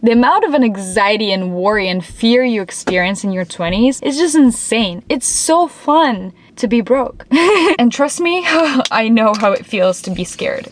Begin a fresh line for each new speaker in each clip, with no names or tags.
The amount of anxiety and worry and fear you experience in your 20s is just insane. It's so fun to be broke. And trust me, I know how it feels to be scared.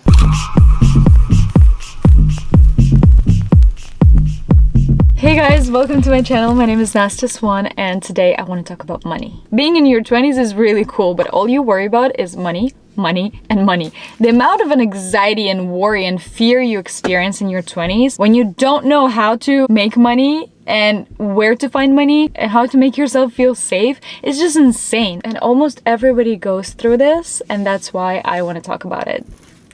Hey guys, welcome to my channel. My name is Nastyaswan and today I want to talk about money. Being in your 20s is really cool, but all you worry about is money, money, and money. The amount of anxiety and worry and fear you experience in your 20s when you don't know how to make money and where to find money and how to make yourself feel safe is just insane. And almost everybody goes through this, and that's why I want to talk about it.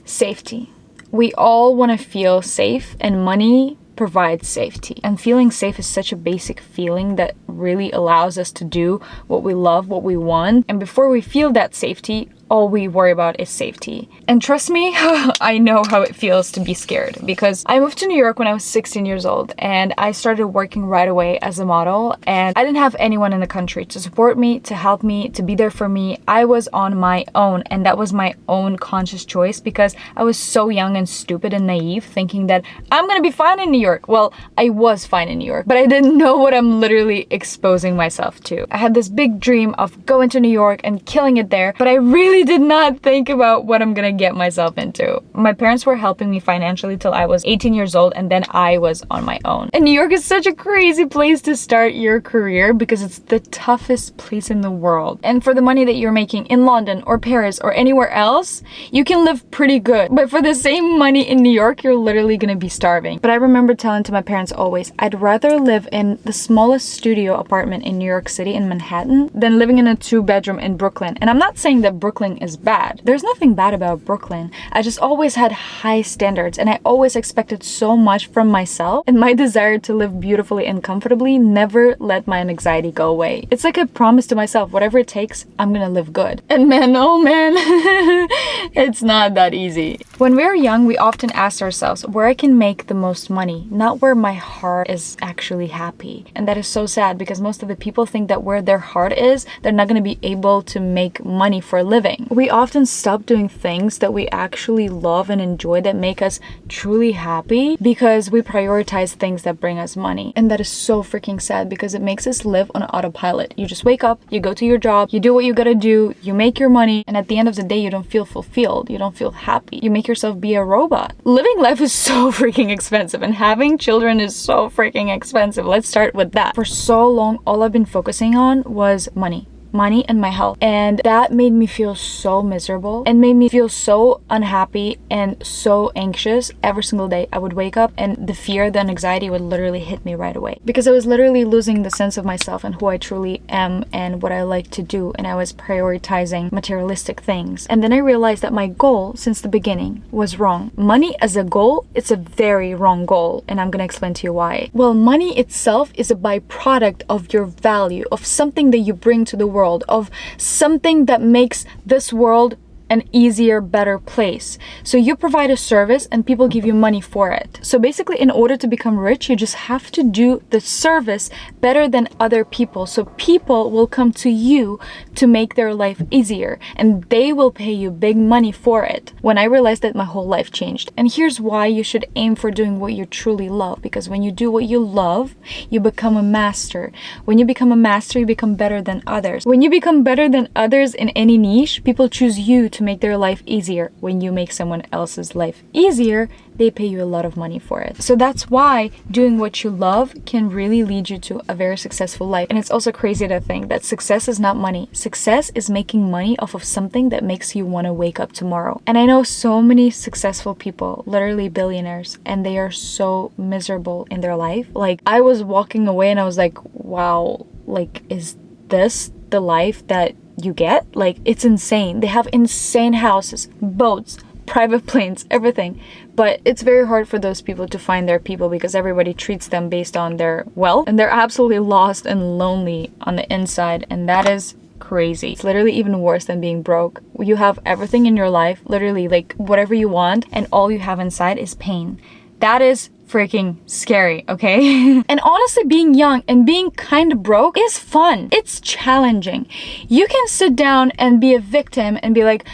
Safety. We all want to feel safe, and money provides safety. And feeling safe is such a basic feeling that really allows us to do what we love, what we want. And before we feel that safety, all we worry about is safety. And trust me, I know how it feels to be scared, because I moved to New York when I was 16 years old and I started working right away as a model, and I didn't have anyone in the country to support me, to help me, to be there for me. I was on my own, and that was my own conscious choice because I was so young and stupid and naive, thinking that I'm gonna be fine in New York. Well, I was fine in New York, but I didn't know what I'm literally exposing myself to. I had this big dream of going to New York and killing it there, but I really did not think about what I'm gonna get myself into. My parents were helping me financially till I was 18 years old, and then I was on my own. And New York is such a crazy place to start your career because it's the toughest place in the world. And for the money that you're making in London or Paris or anywhere else, you can live pretty good. But for the same money in New York, you're literally gonna be starving. But I remember telling to my parents always, I'd rather live in the smallest studio apartment in New York City in Manhattan than living in a 2-bedroom in Brooklyn. And I'm not saying that Brooklyn is bad. There's nothing bad about Brooklyn. I just always had high standards, and I always expected so much from myself, and my desire to live beautifully and comfortably never let my anxiety go away. It's like a promise to myself, whatever it takes, I'm gonna live good. And man, oh man, it's not that easy. When we're young, we often ask ourselves where I can make the most money, not where my heart is actually happy. And that is so sad because most of the people think that where their heart is, they're not gonna be able to make money for a living. We often stop doing things that we actually love and enjoy, that make us truly happy, because we prioritize things that bring us money. And that is so freaking sad because it makes us live on autopilot. You just wake up, you go to your job, you do what you gotta do, you make your money, and at the end of the day, you don't feel fulfilled, you don't feel happy. You make yourself be a robot. Living life is so freaking expensive, and having children is so freaking expensive. Let's start with that. For so long, all I've been focusing on was money and my health, and that made me feel so miserable and made me feel so unhappy and so anxious every single day. I would wake up and the fear, the anxiety would literally hit me right away, because I was literally losing the sense of myself and who I truly am and what I like to do, and I was prioritizing materialistic things. And then I realized that my goal since the beginning was wrong. Money as a goal, it's a very wrong goal, and I'm gonna explain to you why. Well, money itself is a byproduct of your value, of something that you bring to the world, of something that makes this world an easier, better place. So you provide a service and people give you money for it. So basically, in order to become rich, you just have to do the service better than other people. So people will come to you to make their life easier, and they will pay you big money for it. When I realized that, my whole life changed. And here's why you should aim for doing what you truly love, because when you do what you love, you become a master. When you become a master, you become better than others. When you become better than others in any niche, people choose you to make their life easier. When you make someone else's life easier, they pay you a lot of money for it. So that's why doing what you love can really lead you to a very successful life. And it's also crazy to think that success is not money. Success is making money off of something that makes you want to wake up tomorrow. And I know so many successful people, literally billionaires, and they are so miserable in their life. Like, I was walking away and I was like, wow, like, is this the life that you get? Like, it's insane. They have insane houses, boats, private planes, everything. But it's very hard for those people to find their people because everybody treats them based on their wealth, and they're absolutely lost and lonely on the inside, and that is crazy. It's literally even worse than being broke. You have everything in your life, literally like whatever you want, and all you have inside is pain. That is freaking scary, okay? And honestly, being young and being kind of broke is fun. It's challenging. You can sit down and be a victim and be like,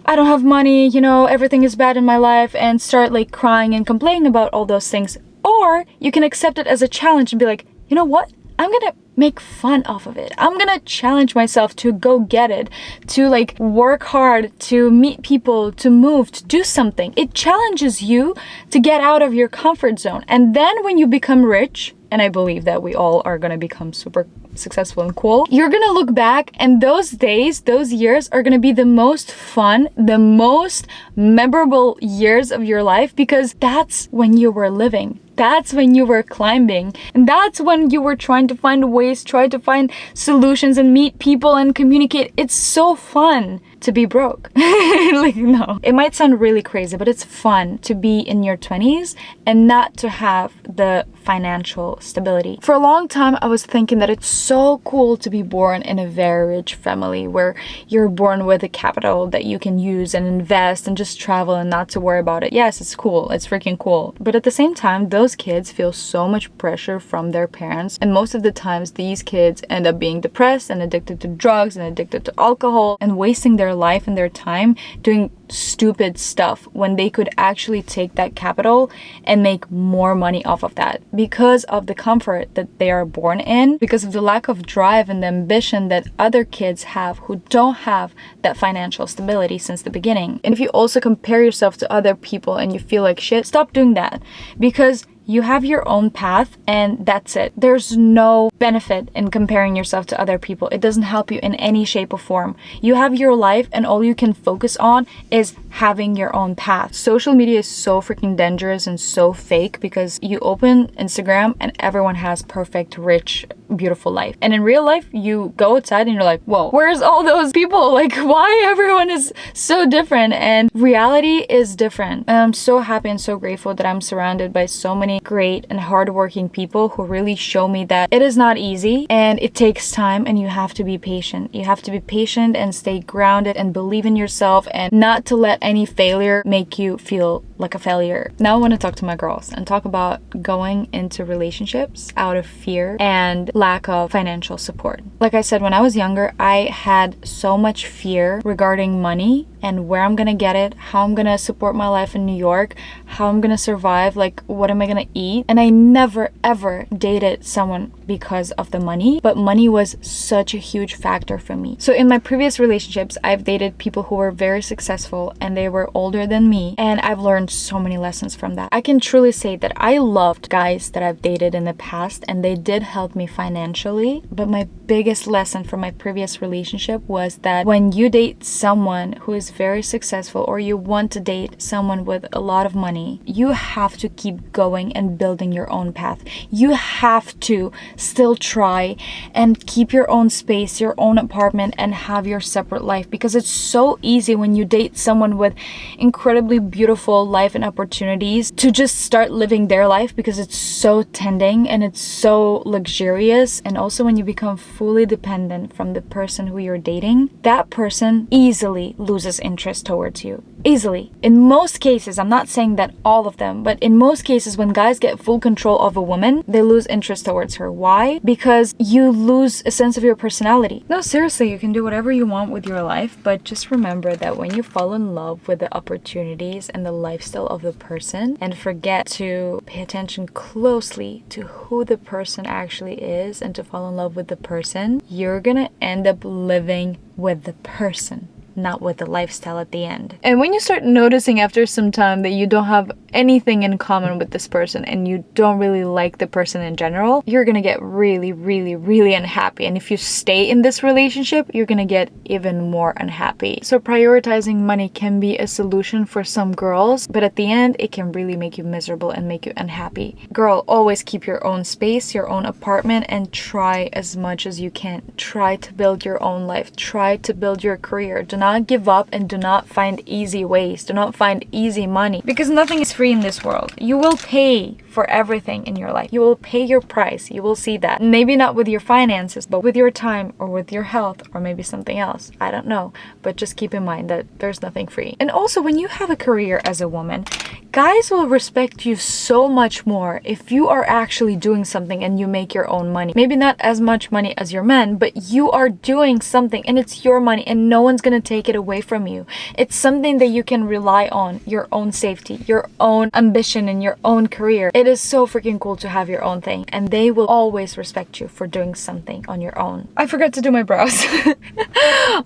I don't have money, you know, everything is bad in my life, and start like crying and complaining about all those things. Or you can accept it as a challenge and be like, you know what? I'm gonna make fun off of it. I'm gonna challenge myself to go get it, to like work hard, to meet people, to move, to do something. It challenges you to get out of your comfort zone. And then when you become rich, and I believe that we all are gonna become super successful and cool, you're gonna look back and those days, those years are gonna be the most fun, the most memorable years of your life, because that's when you were living. That's when you were climbing. And that's when you were trying to find ways, try to find solutions and meet people and communicate. It's so fun to be broke. Like, no. It might sound really crazy, but it's fun to be in your 20s and not to have the financial stability. For a long time, I was thinking that it's so cool to be born in a very rich family where you're born with a capital that you can use and invest and just travel and not to worry about it. Yes, it's cool. It's freaking cool. But at the same time, those kids feel so much pressure from their parents. And most of the times, these kids end up being depressed and addicted to drugs and addicted to alcohol and wasting their life and their time doing stupid stuff when they could actually take that capital and make more money off of that, because of the comfort that they are born in, because of the lack of drive and the ambition that other kids have who don't have that financial stability since the beginning. And if you also compare yourself to other people and you feel like shit, stop doing that, because you have your own path and that's it. There's no benefit in comparing yourself to other people. It doesn't help you in any shape or form. You have your life and all you can focus on is having your own path. Social media is so freaking dangerous and so fake, because you open Instagram and everyone has perfect, rich, beautiful life. And in real life, you go outside and you're like, whoa, where's all those people? Like, why everyone is so different? And reality is different. And I'm so happy and so grateful that I'm surrounded by so many great and hardworking people who really show me that it is not easy and it takes time and you have to be patient. You have to be patient and stay grounded and believe in yourself and not to let any failure make you feel like a failure. Now I want to talk to my girls and talk about going into relationships out of fear and lack of financial support. Like I said, when I was younger, I had so much fear regarding money and where I'm gonna get it, how I'm gonna support my life in New York, how I'm gonna survive, like what am I gonna eat? And I never ever dated someone because of the money, but money was such a huge factor for me. So in my previous relationships, I've dated people who were very successful and they were older than me, and I've learned so many lessons from that. I can truly say that I loved guys that I've dated in the past and they did help me financially, but my biggest lesson from my previous relationship was that when you date someone who is very successful or you want to date someone with a lot of money, you have to keep going and building your own path. You have to still try and keep your own space, your own apartment, and have your separate life, because it's so easy when you date someone with incredibly beautiful life and opportunities to just start living their life because it's so tending and it's so luxurious. And also when you become fully dependent from the person who you're dating, that person easily loses interest towards you. Easily. In most cases, I'm not saying that all of them, but in most cases when guys get full control of a woman, they lose interest towards her. Why? Because you lose a sense of your personality. No, seriously, you can do whatever you want with your life, but just remember that when you fall in love with the opportunities and the lifestyle of the person and forget to pay attention closely to who the person actually is and to fall in love with the person, you're gonna end up living with the person, not with the lifestyle at the end. And when you start noticing after some time that you don't have anything in common with this person and you don't really like the person in general, you're gonna get really, really, really unhappy. And if you stay in this relationship, you're gonna get even more unhappy. So prioritizing money can be a solution for some girls, but at the end, it can really make you miserable and make you unhappy. Girl, always keep your own space, your own apartment, and try as much as you can. Try to build your own life. Try to build your career. Do not give up and do not find easy ways. Do not find easy money, because nothing is free in this world. You will pay for everything in your life. You will pay your price. You will see that. Maybe not with your finances, but with your time or with your health or maybe something else. I don't know. But just keep in mind that there's nothing free. And also, when you have a career as a woman, guys will respect you so much more if you are actually doing something and you make your own money. Maybe not as much money as your men, but you are doing something and it's your money and no one's gonna take it away from you. It's something that you can rely on, your own safety, your own ambition, and your own career. It it is so freaking cool to have your own thing, and they will always respect you for doing something on your own. I forgot to do my brows.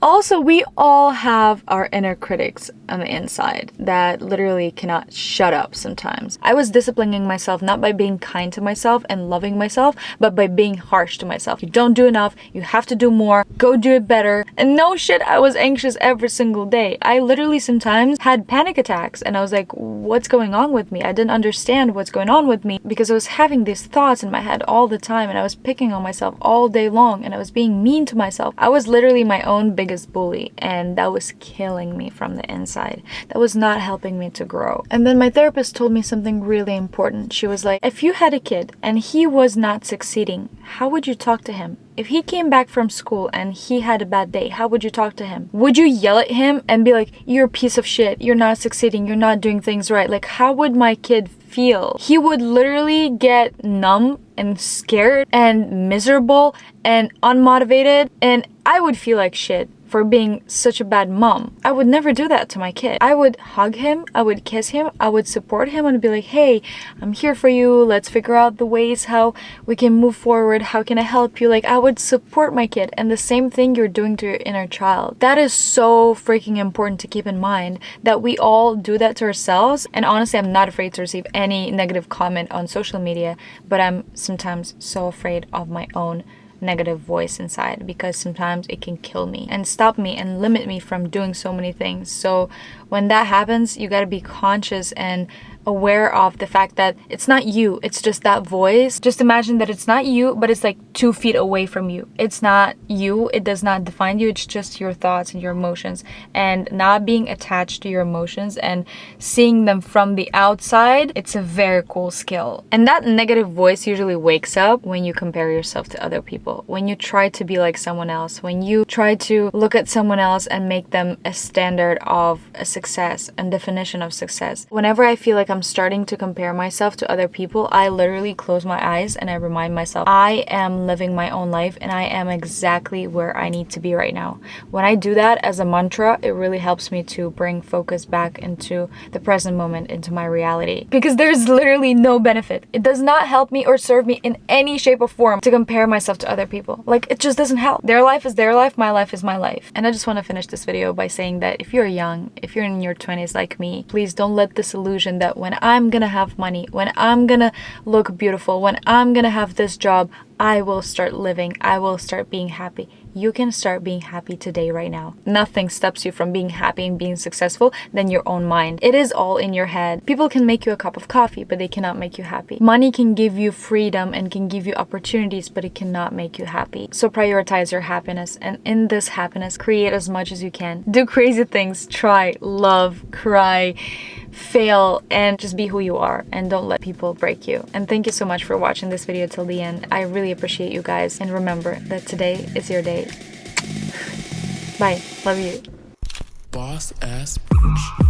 Also, we all have our inner critics on the inside that literally cannot shut up sometimes. I was disciplining myself not by being kind to myself and loving myself, but by being harsh to myself. You don't do enough, you have to do more, go do it better. And no shit, I was anxious every single day. I literally sometimes had panic attacks, and I was like, what's going on with me? I didn't understand what's going on with me because I was having these thoughts in my head all the time, and I was picking on myself all day long, and I was being mean to myself. I was literally my own biggest bully, and that was killing me from the inside. That was not helping me to grow. And then my therapist told me something really important. She was like, if you had a kid and he was not succeeding, how would you talk to him? If he came back from school and he had a bad day, how would you talk to him? Would you yell at him and be like, you're a piece of shit, you're not succeeding, you're not doing things right? Like, how would my kid feel? He would literally get numb and scared and miserable and unmotivated, and I would feel like shit for being such a bad mom. I would never do that to my kid. I would hug him, I would kiss him, I would support him and be like, hey, I'm here for you, let's figure out the ways how we can move forward, how can I help you? Like, I would support my kid, and the same thing you're doing to your inner child. That is so freaking important to keep in mind, that we all do that to ourselves. And honestly, I'm not afraid to receive any negative comment on social media, but I'm sometimes so afraid of my own negative voice inside, because sometimes it can kill me and stop me and limit me from doing so many things. So when that happens, you got to be conscious and aware of the fact that it's not you, it's just that voice. Just imagine that it's not you, but it's like 2 feet away from you. It's not you, it does not define you, it's just your thoughts and your emotions. And not being attached to your emotions and seeing them from the outside, it's a very cool skill. And that negative voice usually wakes up when you compare yourself to other people, when you try to be like someone else, when you try to look at someone else and make them a standard of a success and definition of success. Whenever I feel like I'm starting to compare myself to other people, I literally close my eyes and I remind myself, I am living my own life and I am exactly where I need to be right now. When I do that as a mantra, it really helps me to bring focus back into the present moment, into my reality. Because there's literally no benefit. It does not help me or serve me in any shape or form to compare myself to other people. Like, it just doesn't help. Their life is their life, my life is my life. And I just want to finish this video by saying that if you're young, if you're in your 20s like me, please don't let this illusion that when I'm gonna have money, when I'm gonna look beautiful, when I'm gonna have this job, I will start living, I will start being happy. You can start being happy today, right now. Nothing stops you from being happy and being successful than your own mind. It is all in your head. People can make you a cup of coffee, but they cannot make you happy. Money can give you freedom and can give you opportunities, but it cannot make you happy. So prioritize your happiness, and in this happiness, create as much as you can. Do crazy things, try, love, cry, fail, and just be who you are, and don't let people break you. And thank you so much for watching this video till the end. I really appreciate you guys, and remember that today is your day. Bye. Love you.
Boss ass bitch.